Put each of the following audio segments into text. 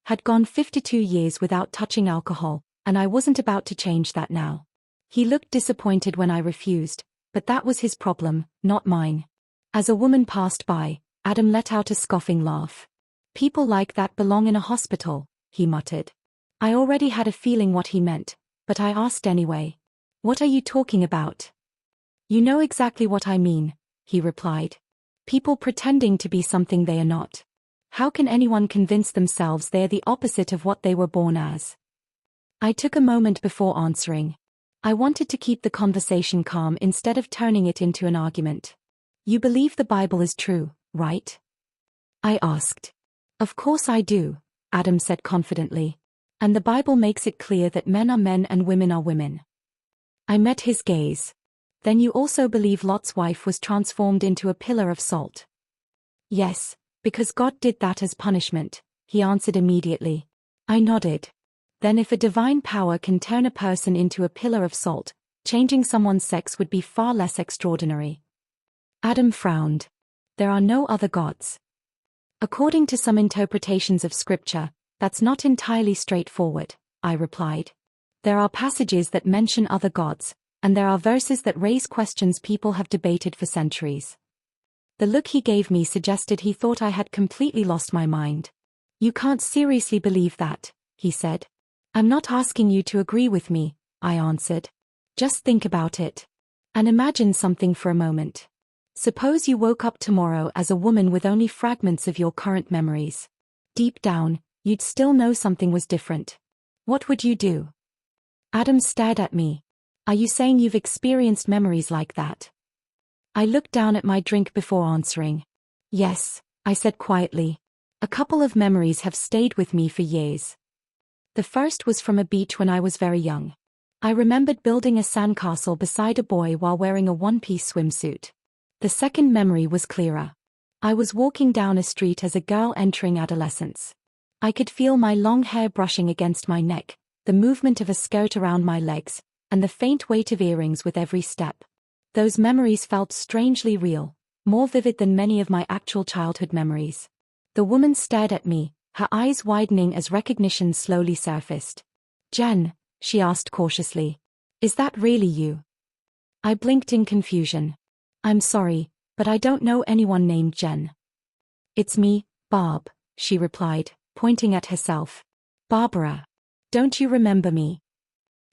Had gone 52 years without touching alcohol, and I wasn't about to change that now. He looked disappointed when I refused, but that was his problem, not mine. As a woman passed by, Adam let out a scoffing laugh. People like that belong in a hospital, he muttered. I already had a feeling what he meant, but I asked anyway. What are you talking about? You know exactly what I mean, he replied. People pretending to be something they are not. How can anyone convince themselves they are the opposite of what they were born as? I took a moment before answering. I wanted to keep the conversation calm instead of turning it into an argument. You believe the Bible is true, right? I asked. Of course I do, Adam said confidently. And the Bible makes it clear that men are men and women are women. I met his gaze. Then you also believe Lot's wife was transformed into a pillar of salt? Yes, because God did that as punishment, he answered immediately. I nodded. Then if a divine power can turn a person into a pillar of salt, changing someone's sex would be far less extraordinary. Adam frowned. There are no other gods. According to some interpretations of scripture, that's not entirely straightforward, I replied. There are passages that mention other gods, and there are verses that raise questions people have debated for centuries. The look he gave me suggested he thought I had completely lost my mind. You can't seriously believe that, he said. I'm not asking you to agree with me, I answered. Just think about it. And imagine something for a moment. Suppose you woke up tomorrow as a woman with only fragments of your current memories. Deep down, you'd still know something was different. What would you do? Adam stared at me. Are you saying you've experienced memories like that? I looked down at my drink before answering. Yes, I said quietly. A couple of memories have stayed with me for years. The first was from a beach when I was very young. I remembered building a sandcastle beside a boy while wearing a one-piece swimsuit. The second memory was clearer. I was walking down a street as a girl entering adolescence. I could feel my long hair brushing against my neck, the movement of a skirt around my legs, and the faint weight of earrings with every step. Those memories felt strangely real, more vivid than many of my actual childhood memories. The woman stared at me, her eyes widening as recognition slowly surfaced. Jen, she asked cautiously. Is that really you? I blinked in confusion. I'm sorry, but I don't know anyone named Jen. It's me, Barb, she replied, pointing at herself. Barbara. Don't you remember me?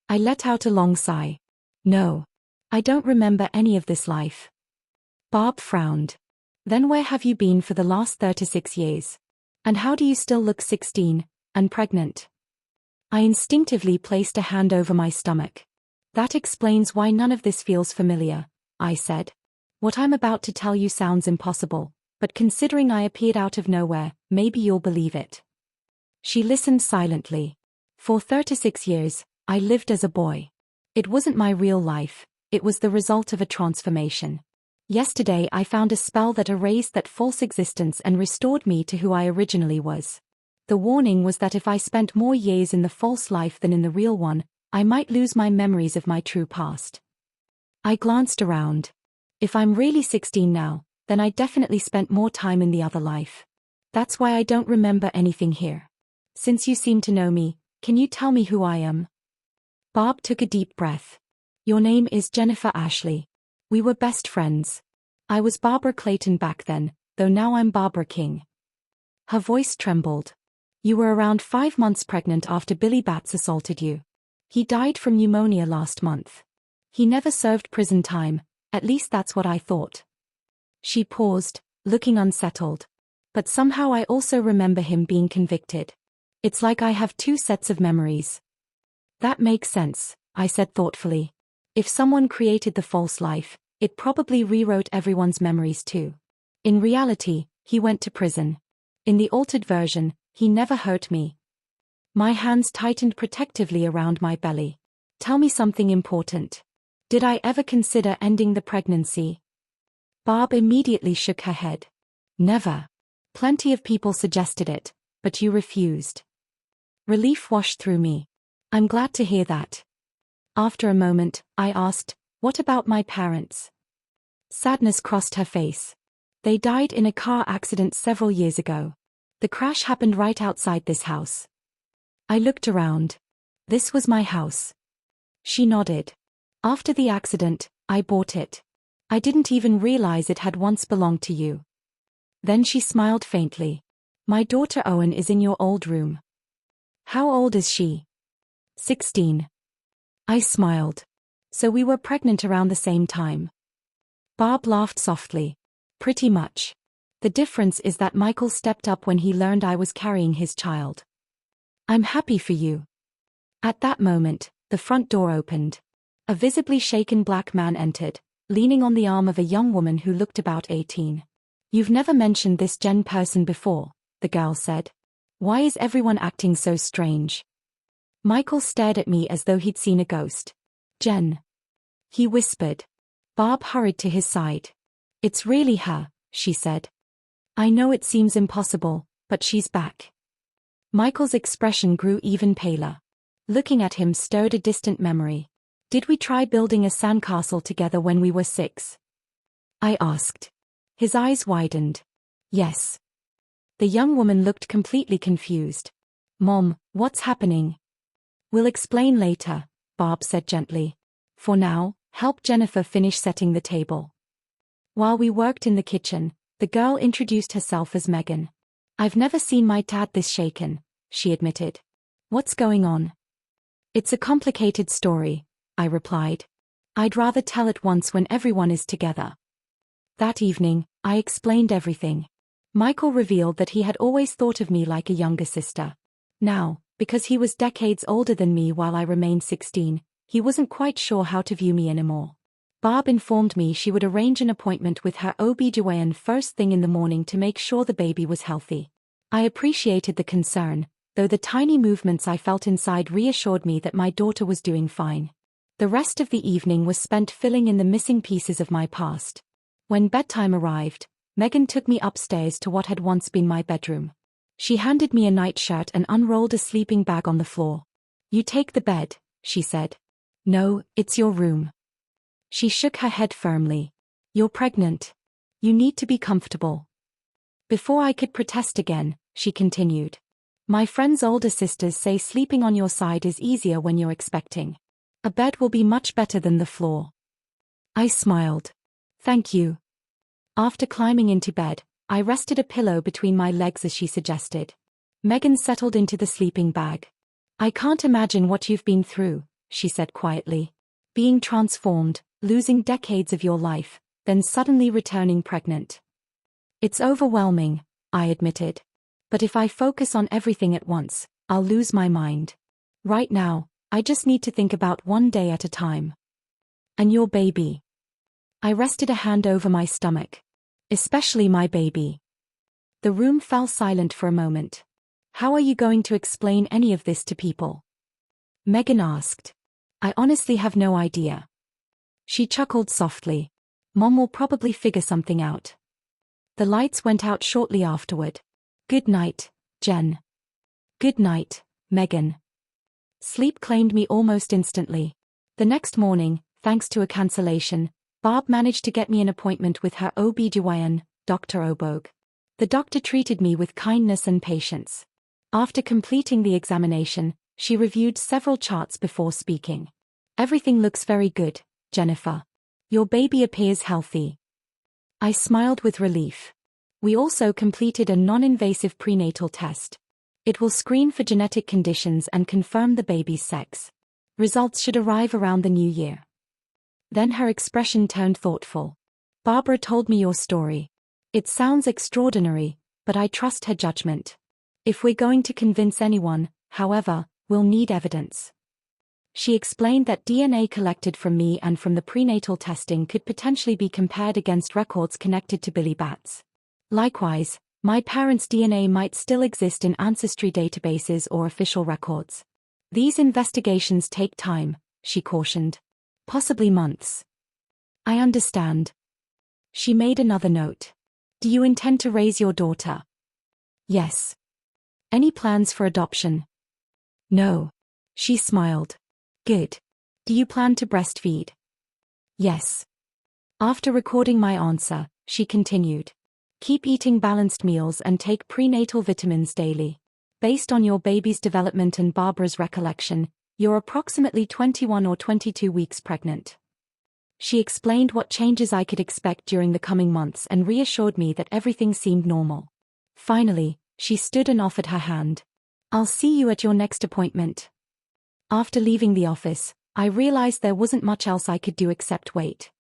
I let out a long sigh. No. I don't remember any of this life. Barb frowned. Then where have you been for the last 36 years? And how do you still look 16, and pregnant? I instinctively placed a hand over my stomach. That explains why none of this feels familiar, I said. What I'm about to tell you sounds impossible, but considering I appeared out of nowhere, maybe you'll believe it. She listened silently. For 36 years, I lived as a boy. It wasn't my real life, it was the result of a transformation. Yesterday I found a spell that erased that false existence and restored me to who I originally was. The warning was that if I spent more years in the false life than in the real one, I might lose my memories of my true past. I glanced around. If I'm really 16 now, then I definitely spent more time in the other life. That's why I don't remember anything here. Since you seem to know me, can you tell me who I am? Barb took a deep breath. Your name is Jennifer Ashley. We were best friends. I was Barbara Clayton back then, though now I'm Barbara King. Her voice trembled. You were around 5 months pregnant after Billy Batts assaulted you. He died from pneumonia last month. He never served prison time, at least that's what I thought. She paused, looking unsettled. But somehow I also remember him being convicted. It's like I have 2 sets of memories. That makes sense, I said thoughtfully. If someone created the false life, it probably rewrote everyone's memories too. In reality, he went to prison. In the altered version, he never hurt me. My hands tightened protectively around my belly. Tell me something important. Did I ever consider ending the pregnancy? Barb immediately shook her head. Never. Plenty of people suggested it, but you refused. Relief washed through me. I'm glad to hear that. After a moment, I asked, what about my parents? Sadness crossed her face. They died in a car accident several years ago. The crash happened right outside this house. I looked around. This was my house. She nodded. After the accident, I bought it. I didn't even realize it had once belonged to you. Then she smiled faintly. My daughter Owen is in your old room. How old is she? 16. I smiled. So we were pregnant around the same time. Barb laughed softly. Pretty much. The difference is that Michael stepped up when he learned I was carrying his child. I'm happy for you. At that moment, the front door opened. A visibly shaken black man entered, leaning on the arm of a young woman who looked about 18. You've never mentioned this Jen person before, the girl said. Why is everyone acting so strange? Michael stared at me as though he'd seen a ghost. Jen. He whispered. Barb hurried to his side. It's really her, she said. I know it seems impossible, but she's back. Michael's expression grew even paler. Looking at him stirred a distant memory. Did we try building a sandcastle together when we were 6? I asked. His eyes widened. Yes. The young woman looked completely confused. Mom, what's happening? We'll explain later, Barb said gently. For now, help Jennifer finish setting the table. While we worked in the kitchen, the girl introduced herself as Megan. I've never seen my dad this shaken, she admitted. What's going on? It's a complicated story, I replied. I'd rather tell it once when everyone is together. That evening, I explained everything. Michael revealed that he had always thought of me like a younger sister. Now, because he was decades older than me while I remained 16, he wasn't quite sure how to view me anymore. Barb informed me she would arrange an appointment with her OB-GYN first thing in the morning to make sure the baby was healthy. I appreciated the concern, though the tiny movements I felt inside reassured me that my daughter was doing fine. The rest of the evening was spent filling in the missing pieces of my past. When bedtime arrived, Megan took me upstairs to what had once been my bedroom. She handed me a nightshirt and unrolled a sleeping bag on the floor. You take the bed, she said. No, it's your room. She shook her head firmly. You're pregnant. You need to be comfortable. Before I could protest again, she continued. My friend's older sisters say sleeping on your side is easier when you're expecting. A bed will be much better than the floor. I smiled. Thank you. After climbing into bed, I rested a pillow between my legs as she suggested. Megan settled into the sleeping bag. I can't imagine what you've been through, she said quietly. Being transformed, losing decades of your life, then suddenly returning pregnant. It's overwhelming, I admitted. But if I focus on everything at once, I'll lose my mind. Right now, I just need to think about one day at a time. And your baby. I rested a hand over my stomach. Especially my baby. The room fell silent for a moment. How are you going to explain any of this to people? Megan asked. I honestly have no idea. She chuckled softly. Mom will probably figure something out. The lights went out shortly afterward. Good night, Jen. Good night, Megan. Sleep claimed me almost instantly. The next morning, thanks to a cancellation, Barb managed to get me an appointment with her OB-GYN, Dr. Obogue. The doctor treated me with kindness and patience. After completing the examination, she reviewed several charts before speaking. Everything looks very good, Jennifer. Your baby appears healthy. I smiled with relief. We also completed a non-invasive prenatal test. It will screen for genetic conditions and confirm the baby's sex. Results should arrive around the new year. Then her expression turned thoughtful. Barbara told me your story. It sounds extraordinary, but I trust her judgment. If we're going to convince anyone, however, we'll need evidence. She explained that DNA collected from me and from the prenatal testing could potentially be compared against records connected to Billy Bats. Likewise, my parents' DNA might still exist in ancestry databases or official records. These investigations take time, she cautioned. Possibly months. I understand. She made another note. Do you intend to raise your daughter? Yes. Any plans for adoption? No. She smiled. Good. Do you plan to breastfeed? Yes. After recording my answer, she continued. Keep eating balanced meals and take prenatal vitamins daily. Based on your baby's development and Barbara's recollection, you're approximately 21 or 22 weeks pregnant. She explained what changes I could expect during the coming months and reassured me that everything seemed normal. Finally, she stood and offered her hand. I'll see you at your next appointment. After leaving the office, I realized there wasn't much else I could do except wait.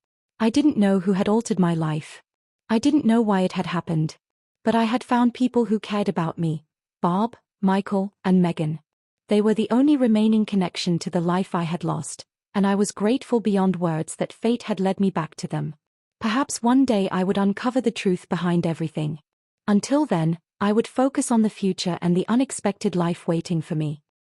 I didn't know who had altered my life. I didn't know why it had happened. But I had found people who cared about me: Barb, Michael, and Megan. They were the only remaining connection to the life I had lost, and I was grateful beyond words that fate had led me back to them. Perhaps one day I would uncover the truth behind everything. Until then, I would focus on the future and the unexpected life waiting for me.